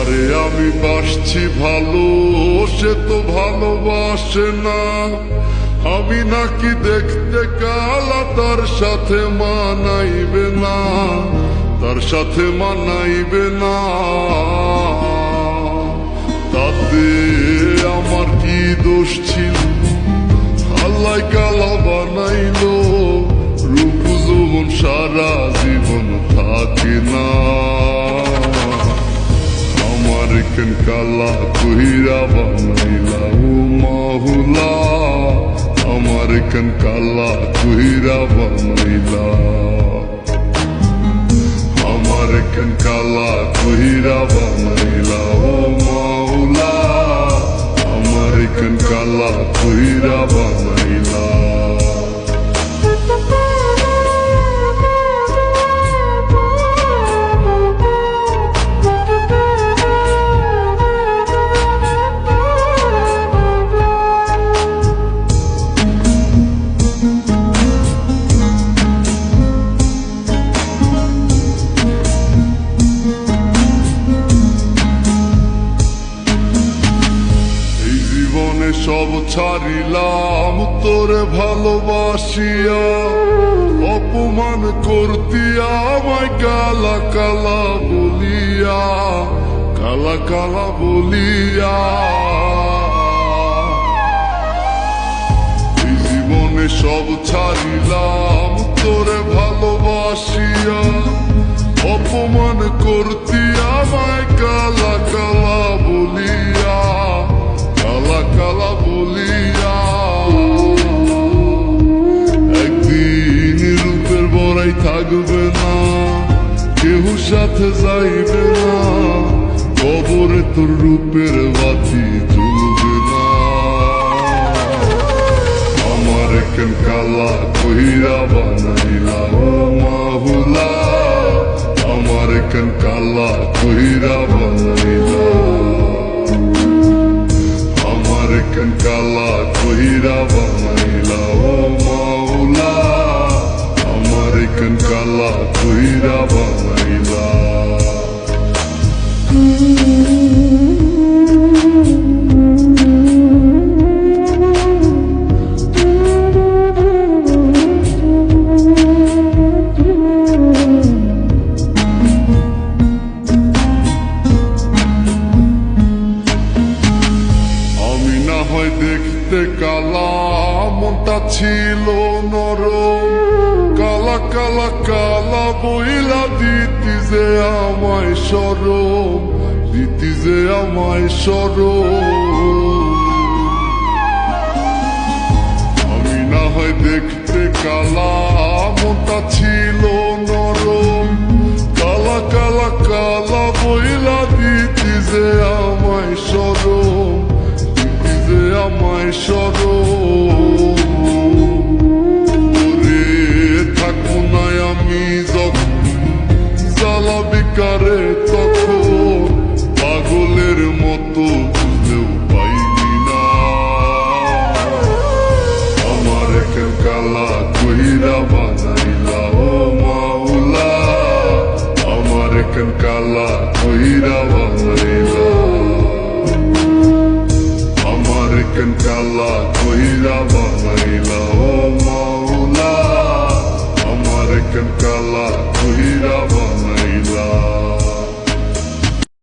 যারে আমি বাসছি ভালো সে তো ভালোবাসে না। আমি নাকি দেখতে কালা, তার সাথে মানাইবে না, তার সাথে মানাইবে না। তাতে আমার কি দোষ ছিল? আল্লাহ কালা বানাইলো, রূপ যৌবন সারা জীবন থাকে না। আমার কেন কালা কইরা বানাইলা ও মাহুলা, আমার কেন কালা কইরা বানাইলা, আমার কেন কালা কইরা বানাইলা ও মাওলা, আমার কেন কালা কইরা বানাইলা। সব ছাড়িলাম তোরে ভালোবাসিয়া, অপমান করতিয়া আমায় কালা কালা বলিয়া, কালা কালা বলিয়া। এই জীবনে সব ছাড়িলাম তোরে ভালোবাসিয়া, অপমান করতিয়া আমায় কালা কালা বলিয়া, কালা কালা বলিয়া। একদিন রূপের বড়াই থাকবে না, কেউ সাথে যাইবে না, কবরে তোর রূপের বাতি জ্বলবে না। আমার কেন কালা কইরা বানাইলা ও মাহুলা, আমার কেন কালা কইরা বানাইলা, আমার কেন কালা কইরা বানাইলা ও মাওলা, আমার কেন কালা কইরা বানাইলা। দেখতে কালা মনটা ছিল নরম, কালা কালা কালা বইলা দিতি যে আমায় সরম, দিতি যে আমায় সরম। আমি না হয় দেখতে কালা মনটা ছিল নরম, কালা কালা কালা বইলা দিতি যে আমায় সরম, আমায় সরম। ওরে থাকবো না আমি যখন জ্বালাবি কারে তখন, পাগলের মতো বুঝলেও পাইনি না। আমার কেন কালা কইরা বানাইলা ও মাওলা, আমার কেন কালা কইরা বানাইলা, আমার কেন কালা কইরা বানাইলা।